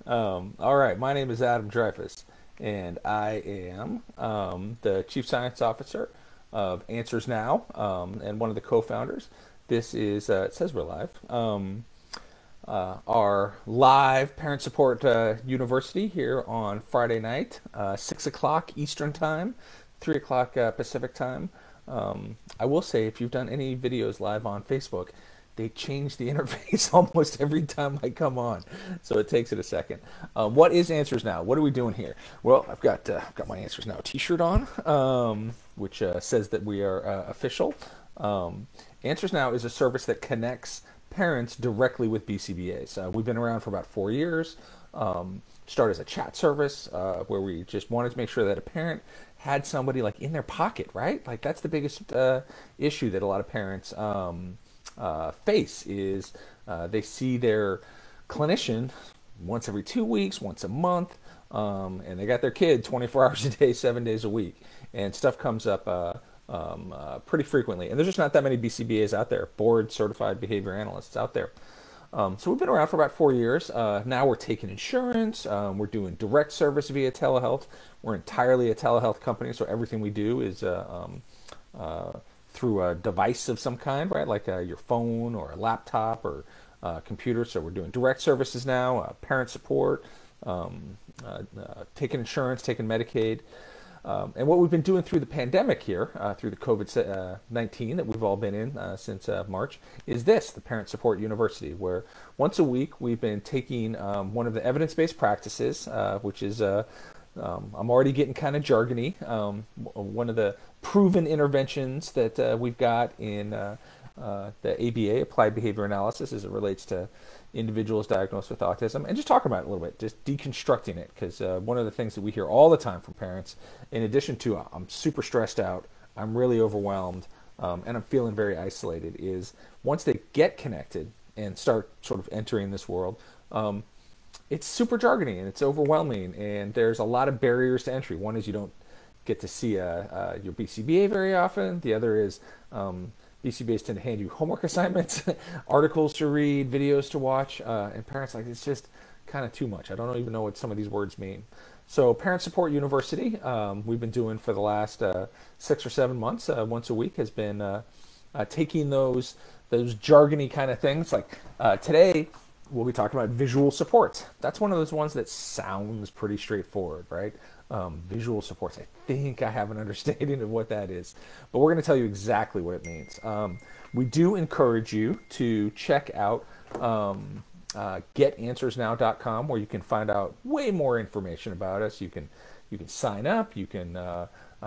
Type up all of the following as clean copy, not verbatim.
All right, my name is Adam Dreyfus, and I am the Chief Science Officer of AnswersNow and one of the co-founders. This is, it says we're live, our live parent support university here on Friday night, 6 o'clock Eastern Time, 3 o'clock Pacific Time. I will say, if you've done any videos live on Facebook, they change the interface almost every time I come on, so it takes it a second. What is Answers Now? What are we doing here? Well, I've got my Answers Now T-shirt on, which says that we are official. Answers Now is a service that connects parents directly with BCBAs. We've been around for about 4 years. Started as a chat service where we just wanted to make sure that a parent had somebody like in their pocket, right? Like that's the biggest issue that a lot of parents face is they see their clinician once every 2 weeks, once a month, and they got their kid 24 hours a day, 7 days a week, and stuff comes up pretty frequently. And there's just not that many BCBAs out there, board certified behavior analysts out there. So we've been around for about 4 years. Now we're taking insurance. We're doing direct service via telehealth. We're entirely a telehealth company, so everything we do is through a device of some kind, right? Like your phone or a laptop or computer. So we're doing direct services now, parent support, taking insurance, taking Medicaid. And what we've been doing through the pandemic here, through the COVID-19 that we've all been in since March, is this, the Parent Support University, where once a week we've been taking one of the evidence-based practices, which is, I'm already getting kind of jargony, one of the proven interventions that we've got in the ABA, Applied Behavior Analysis, as it relates to individuals diagnosed with autism, and just talking about it a little bit, just deconstructing it, because one of the things that we hear all the time from parents, in addition to I'm super stressed out, I'm really overwhelmed, and I'm feeling very isolated, is once they get connected and start sort of entering this world, it's super jargony and it's overwhelming, and there's a lot of barriers to entry. One is you don't get to see your BCBA very often. The other is BCBAs tend to hand you homework assignments, articles to read, videos to watch, and parents like, it's just kind of too much. I don't even know what some of these words mean. So Parent Support University, we've been doing for the last 6 or 7 months, once a week, has been taking those jargony kind of things. Like today, we'll be talking about visual supports. That's one of those ones that sounds pretty straightforward, right? Visual supports. I think I have an understanding of what that is, but we're going to tell you exactly what it means. We do encourage you to check out getanswersnow.com, where you can find out way more information about us. You can sign up. You can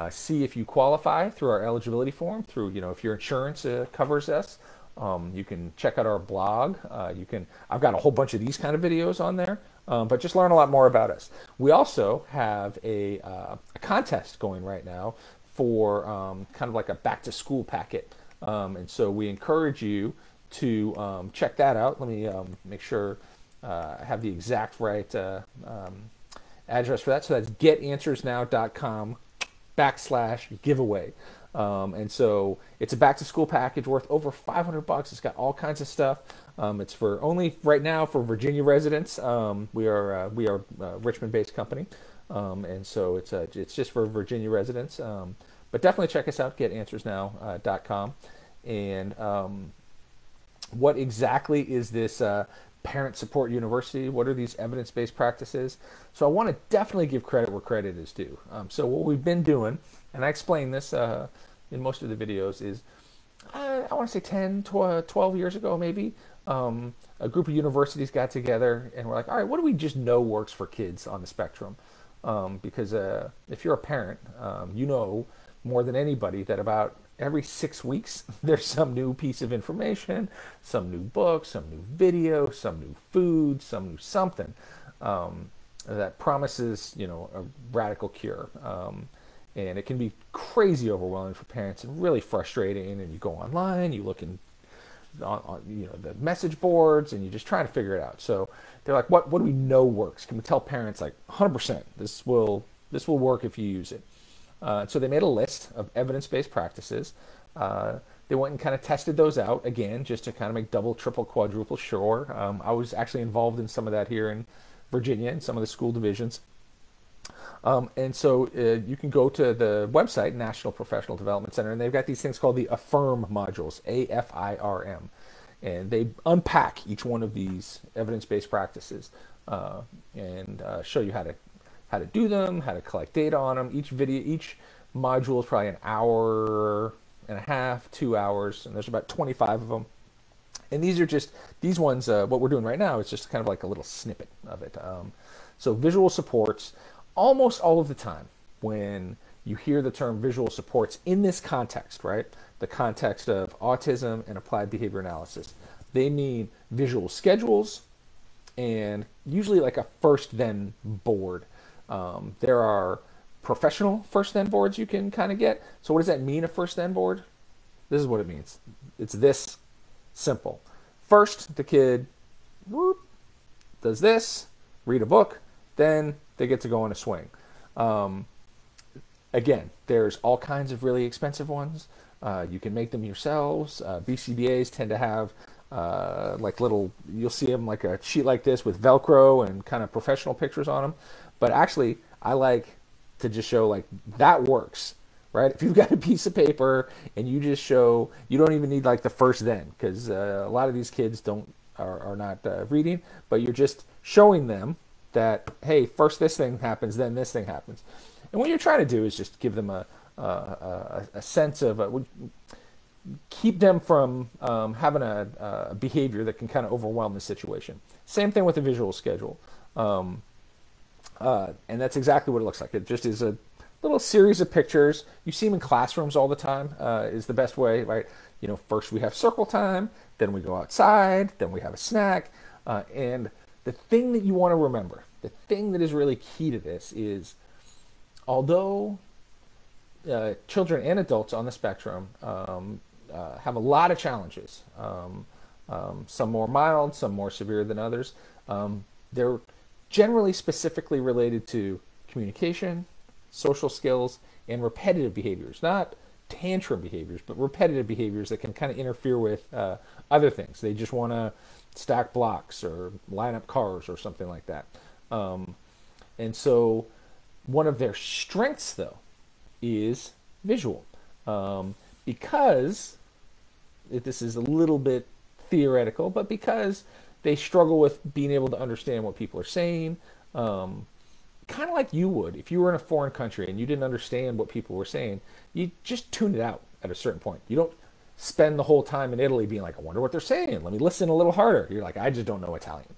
see if you qualify through our eligibility form. Through if your insurance covers us. You can check out our blog. I've got a whole bunch of these kind of videos on there, but just learn a lot more about us. We also have a contest going right now for kind of like a back to school packet. And so we encourage you to check that out. Let me make sure I have the exact right address for that. So that's getanswersnow.com/giveaway. And so it's a back to school package worth over $500. It's got all kinds of stuff. It's for only right now for Virginia residents. We are a Richmond-based company, and so it's just for Virginia residents. But definitely check us out, getanswersnow.com. And what exactly is this Parent Support University? What are these evidence-based practices? So I want to definitely give credit where credit is due. So what we've been doing, and I explain this in most of the videos, is I want to say 10, 12 years ago maybe, a group of universities got together and we're like, all right, what do we just know works for kids on the spectrum? Because if you're a parent, you know more than anybody that about every 6 weeks there's some new piece of information, some new book, some new video, some new food, some new something that promises a radical cure. And it can be crazy overwhelming for parents and really frustrating. And you go online, you look in on the message boards, and you're just trying to figure it out. So they're like, what do we know works? Can we tell parents like 100% this will work if you use it? So they made a list of evidence-based practices. They went and kind of tested those out again, just to kind of make double, triple, quadruple sure. I was actually involved in some of that here in Virginia in some of the school divisions. And so you can go to the website, National Professional Development Center, and they've got these things called the AFIRM modules, AFIRM. And they unpack each one of these evidence-based practices and show you how to do them, how to collect data on them. Each module is probably an hour and a half, 2 hours, and there's about 25 of them. And these ones, what we're doing right now is just kind of like a little snippet of it. So visual supports, almost all of the time when you hear the term visual supports in this context, right? The context of autism and applied behavior analysis, they mean visual schedules and usually like a first then board. There are professional first then boards you can kind of get. So what does that mean, a first then board? This is what it means. It's this simple. First, the kid does this, read a book, then they get to go on a swing. Again, there's all kinds of really expensive ones. You can make them yourselves. BCBAs tend to have like little, you'll see them like a sheet like this with Velcro and kind of professional pictures on them. But actually, I like to just show like that works, right? If you've got a piece of paper and you just show, you don't even need like the first then, because a lot of these kids are not reading, but you're just showing them that, hey, first this thing happens, then this thing happens. And what you're trying to do is just give them a sense of, keep them from having a behavior that can kind of overwhelm the situation. Same thing with the visual schedule. And that's exactly what it looks like. It just is a little series of pictures. You see them in classrooms all the time, is the best way, right? You know, first we have circle time, then we go outside, then we have a snack. And the thing that you want to remember, the thing that is really key to this is, although children and adults on the spectrum have a lot of challenges, some more mild, some more severe than others, they're generally specifically related to communication, social skills, and repetitive behaviors. Not tantrum behaviors, but repetitive behaviors that can kind of interfere with other things. They just want to stack blocks or line up cars or something like that. And so one of their strengths, though, is visual. Because, this is a little bit theoretical, but because they struggle with being able to understand what people are saying, kind of like you would. If you were in a foreign country and you didn't understand what people were saying, you just tune it out at a certain point. You don't spend the whole time in Italy being like, I wonder what they're saying. Let me listen a little harder. You're like, I just don't know Italian.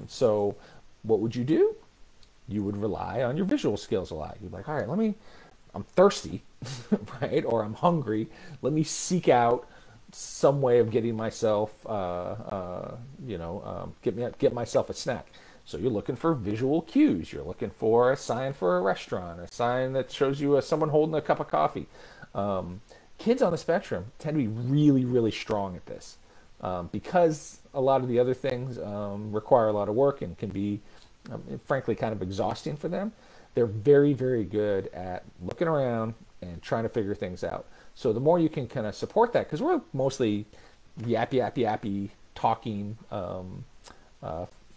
So what would you do? You would rely on your visual skills a lot. You'd be like, all right, I'm thirsty, right? Or I'm hungry. Let me seek out some way of getting myself, get myself a snack. So you're looking for visual cues. You're looking for a sign for a restaurant, a sign that shows you someone holding a cup of coffee. Kids on the spectrum tend to be really, really strong at this because a lot of the other things require a lot of work and can be, frankly, kind of exhausting for them. They're very, very good at looking around and trying to figure things out. So the more you can kind of support that, because we're mostly yappy talking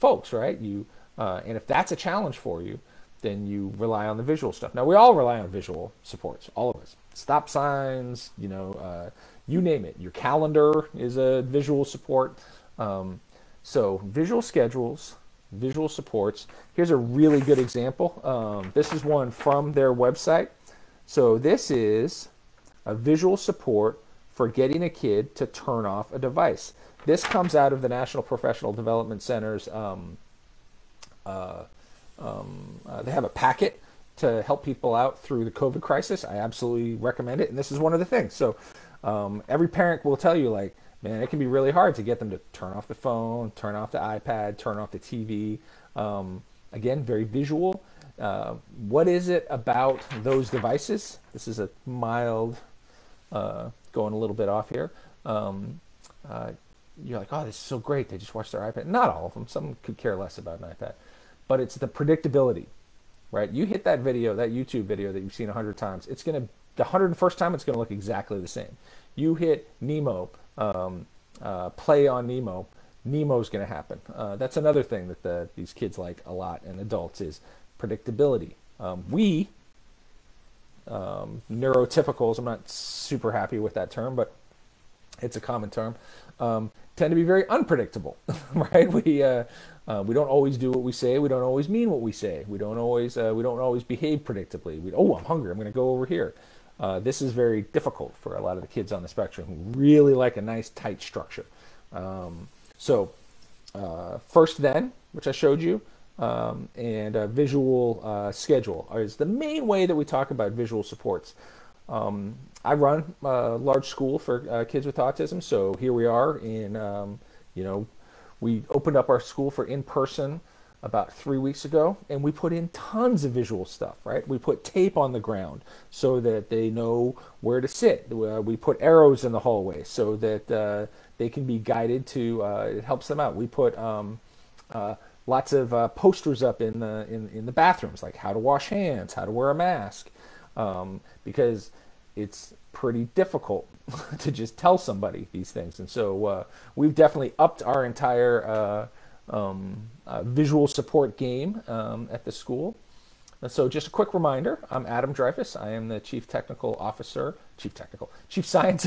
folks, right? And if that's a challenge for you, then you rely on the visual stuff. Now, we all rely on visual supports, all of us. Stop signs, you name it. Your calendar is a visual support. So visual schedules, visual supports. Here's a really good example. This is one from their website. So this is a visual support for getting a kid to turn off a device. This comes out of the National Professional Development Center's, they have a packet to help people out through the COVID crisis. I absolutely recommend it, and this is one of the things. So every parent will tell you, like, man, it can be really hard to get them to turn off the phone, turn off the iPad, turn off the TV. Again, very visual. What is it about those devices? This is a mild, going a little bit off here. You're like, oh, this is so great. They just watch their iPad. Not all of them. Some could care less about an iPad. But it's the predictability, right? You hit that video, that YouTube video that you've seen 100 times. It's going to, the 101st time, it's going to look exactly the same. You hit Nemo, play on Nemo. Nemo's going to happen. That's another thing that these kids like a lot, and adults, is predictability. We neurotypicals, I'm not super happy with that term, but it's a common term, tend to be very unpredictable, right? We don't always do what we say. We don't always mean what we say. We don't always behave predictably. I'm hungry, I'm going to go over here. This is very difficult for a lot of the kids on the spectrum who really like a nice tight structure. First then, which I showed you, and visual schedule is the main way that we talk about visual supports. I run a large school for kids with autism, so here we are in, we opened up our school for in-person about 3 weeks ago, and we put in tons of visual stuff, right? We put tape on the ground so that they know where to sit. We put arrows in the hallway so that they can be guided to, it helps them out. We put lots of posters up in the bathrooms, like how to wash hands, how to wear a mask, because it's pretty difficult to just tell somebody these things. And so we've definitely upped our entire visual support game at the school. And so just a quick reminder, I'm Adam Dreyfus. I am the Chief Science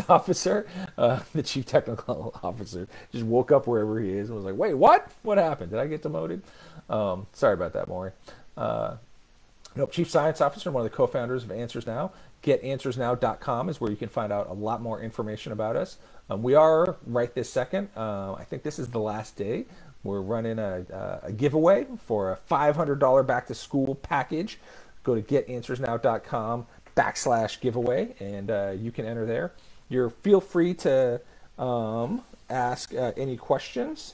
Officer. The Chief Technical Officer just woke up wherever he is and was like, wait, what? What happened? Did I get demoted? Sorry about that, Maury. Nope, Chief Science Officer, one of the co-founders of AnswersNow. GetAnswersNow.com is where you can find out a lot more information about us. We are, right this second, I think this is the last day, we're running a giveaway for a $500 back-to-school package. Go to GetAnswersNow.com/giveaway, and you can enter there. Feel free to ask any questions.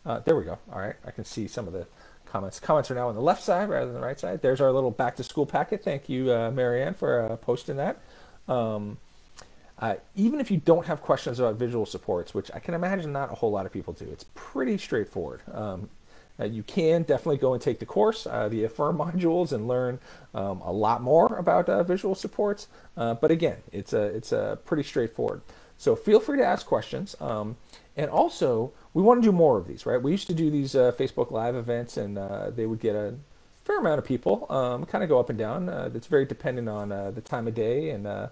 There we go. All right, I can see some of the comments. Comments are now on the left side rather than the right side. There's our little back-to-school packet. Thank you, Marianne, for posting that. Even if you don't have questions about visual supports, which I can imagine not a whole lot of people do, it's pretty straightforward. You can definitely go and take the course, the Affirm modules, and learn a lot more about visual supports. But again, it's pretty straightforward. So feel free to ask questions. And also, we want to do more of these, right? We used to do these Facebook Live events, and they would get a fair amount of people, kind of go up and down. It's very dependent on the time of day and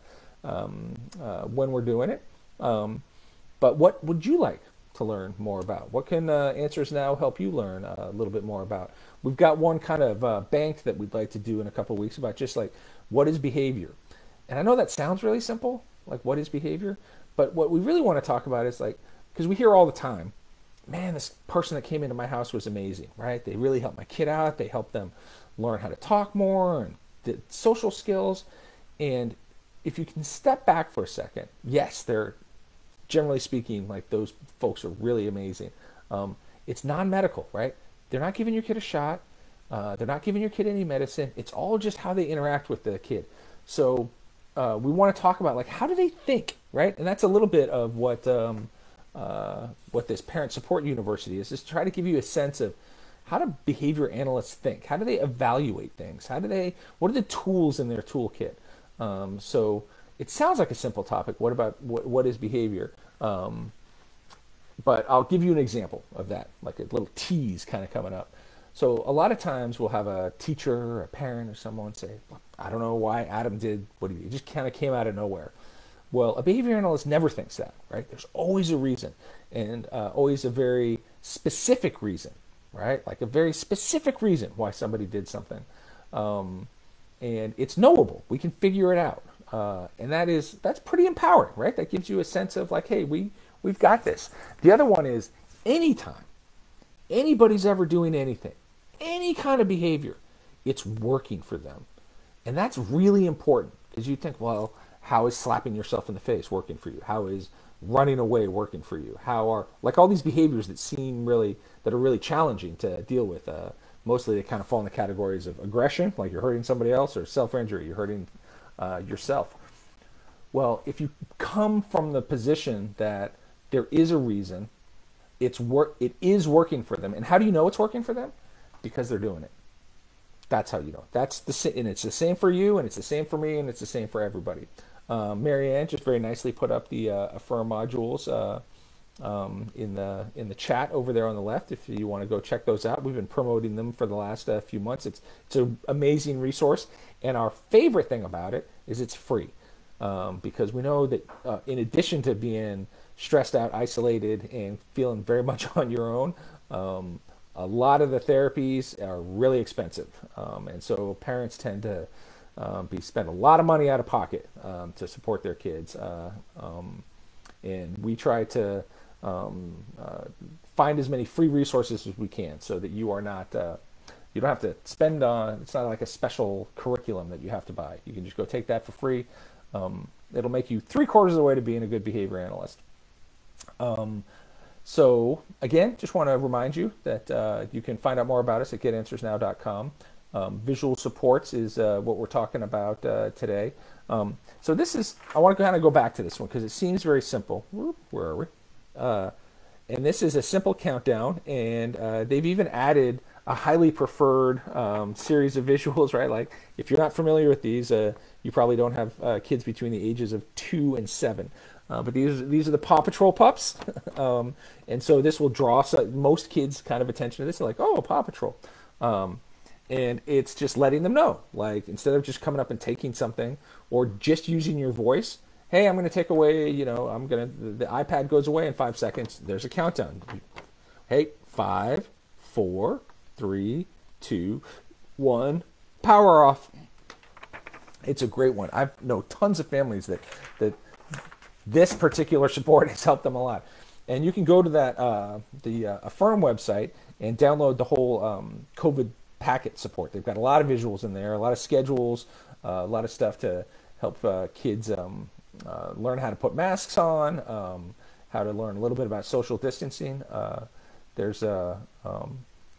when we're doing it. But what would you like to learn more about? What can Answers Now help you learn a little bit more about? We've got one kind of banked that we'd like to do in a couple of weeks about just like, what is behavior? And I know that sounds really simple, like what is behavior? But what we really want to talk about is like, because we hear all the time, man, this person that came into my house was amazing, right? They really helped my kid out. They helped them learn how to talk more and the social skills. And if you can step back for a second, yes, they're generally speaking, like those folks are really amazing. It's non-medical, right? They're not giving your kid a shot. They're not giving your kid any medicine. It's all just how they interact with the kid. So we want to talk about like, how do they think, right? And that's a little bit of what this Parent Support University is to try to give you a sense of how do behavior analysts think? How do they evaluate things? What are the tools in their toolkit? So it sounds like a simple topic. What is behavior? But I'll give you an example of that, like a little tease kind of coming up. So a lot of times we'll have a teacher or a parent or someone say, I don't know why Adam did what he did. It just kind of came out of nowhere. Well, a behavior analyst never thinks that, right? There's always a reason, and always a very specific reason, right? Like a very specific reason why somebody did something. And it's knowable. We can figure it out. And that's pretty empowering, right? That gives you a sense of like, hey, we've got this. The other one is anytime anybody's ever doing anything, any kind of behavior, it's working for them. And that's really important because you think, well, how is slapping yourself in the face working for you? How is running away working for you? How are like all these behaviors that are really challenging to deal with? Mostly they kind of fall in the categories of aggression, like you're hurting somebody else, or self-injury, you're hurting yourself. Well, if you come from the position that there is a reason, it is working for them. And how do you know it's working for them? Because they're doing it. That's how you know. And it's the same for you, and it's the same for me, and it's the same for everybody. Marianne just very nicely put up the Affirm modules in the chat over there on the left if you want to go check those out. We've been promoting them for the last few months. It's an amazing resource, and our favorite thing about it is it's free, because we know that in addition to being stressed out, isolated, and feeling very much on your own, a lot of the therapies are really expensive, and so parents tend to spend a lot of money out of pocket to support their kids, and we try to find as many free resources as we can, so that you are not you don't have to spend on. It's not like a special curriculum that you have to buy. You can just go take that for free. It'll make you 3/4 of the way to being a good behavior analyst. So again, just want to remind you that you can find out more about us at getanswersnow.com. Visual supports is what we're talking about today. So this is, I want to kind of go back to this one because it seems very simple. Where are we? And this is a simple countdown, and they've even added a highly preferred series of visuals, right? Like if you're not familiar with these, you probably don't have kids between the ages of 2 and 7. But these are the Paw Patrol pups, and so this will draw most kids' kind of attention to this. They're like, oh, Paw Patrol. And it's just letting them know, like, instead of just coming up and taking something or just using your voice, hey, I'm going to take away, the iPad goes away in 5 seconds. There's a countdown. Hey, 5, 4, 3, 2, 1, power off. It's a great one. I know tons of families that this particular support has helped them a lot. And you can go to that the Affirm website and download the whole COVID packet support. They've got a lot of visuals in there, a lot of schedules, a lot of stuff to help kids learn how to put masks on, how to learn a little bit about social distancing. There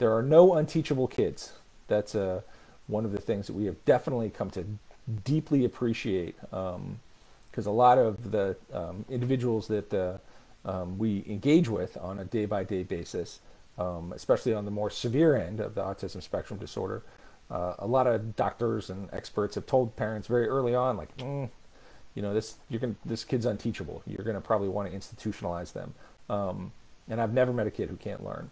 are no unteachable kids. That's one of the things that we have definitely come to deeply appreciate, because a lot of the individuals that we engage with on a day-by-day basis, especially on the more severe end of the autism spectrum disorder, a lot of doctors and experts have told parents very early on, like, this kid's unteachable. You're going to probably want to institutionalize them. And I've never met a kid who can't learn.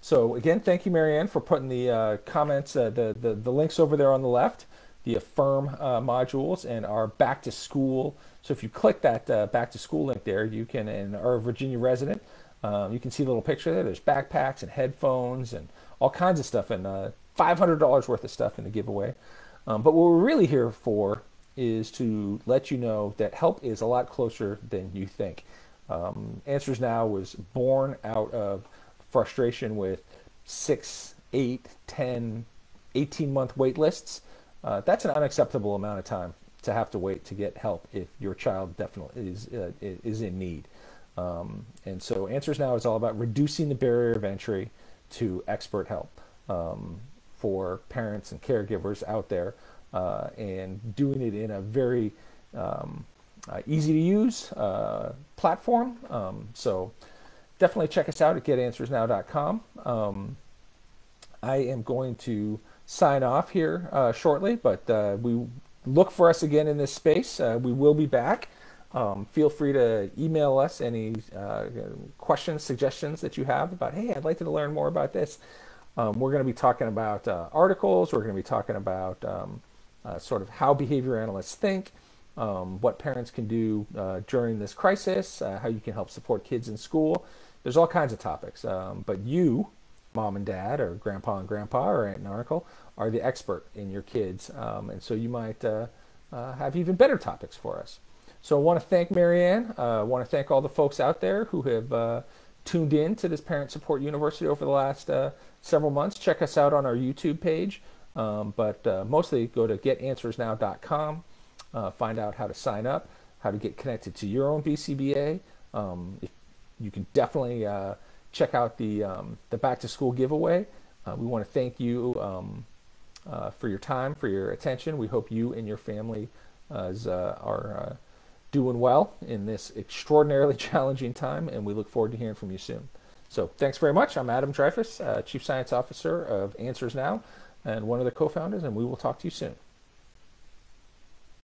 So again, thank you, Marianne, for putting the comments, the links over there on the left, the Affirm modules, and our back to school. So if you click that back to school link there, you can, and are a Virginia resident, you can see a little picture there. There's backpacks and headphones and all kinds of stuff, and $500 worth of stuff in the giveaway. But what we're really here for is to let you know that help is a lot closer than you think. Answers Now was born out of frustration with 6, 8, 10, 18-month wait lists. That's an unacceptable amount of time to have to wait to get help if your child definitely is in need. And so Answers Now is all about reducing the barrier of entry to expert help for parents and caregivers out there, and doing it in a very easy to use platform. So definitely check us out at getanswersnow.com. I am going to sign off here shortly, but we look for us again in this space. We will be back. Feel free to email us any questions, suggestions that you have about, hey, I'd like to learn more about this. We're going to be talking about articles. We're going to be talking about sort of how behavior analysts think, what parents can do during this crisis, how you can help support kids in school. There's all kinds of topics. But you, mom and dad, or grandpa and grandpa, or aunt and uncle, are the expert in your kids. And so you might have even better topics for us. So I want to thank Marianne. I want to thank all the folks out there who have tuned in to this Parent Support University over the last several months. Check us out on our YouTube page, but mostly go to getanswersnow.com, find out how to sign up, how to get connected to your own BCBA. You can definitely check out the back to school giveaway. We want to thank you for your time, for your attention. We hope you and your family are doing well in this extraordinarily challenging time, and we look forward to hearing from you soon. So thanks very much. I'm Adam Dreyfus, Chief Science Officer of Answers Now, and one of the co-founders, and we will talk to you soon.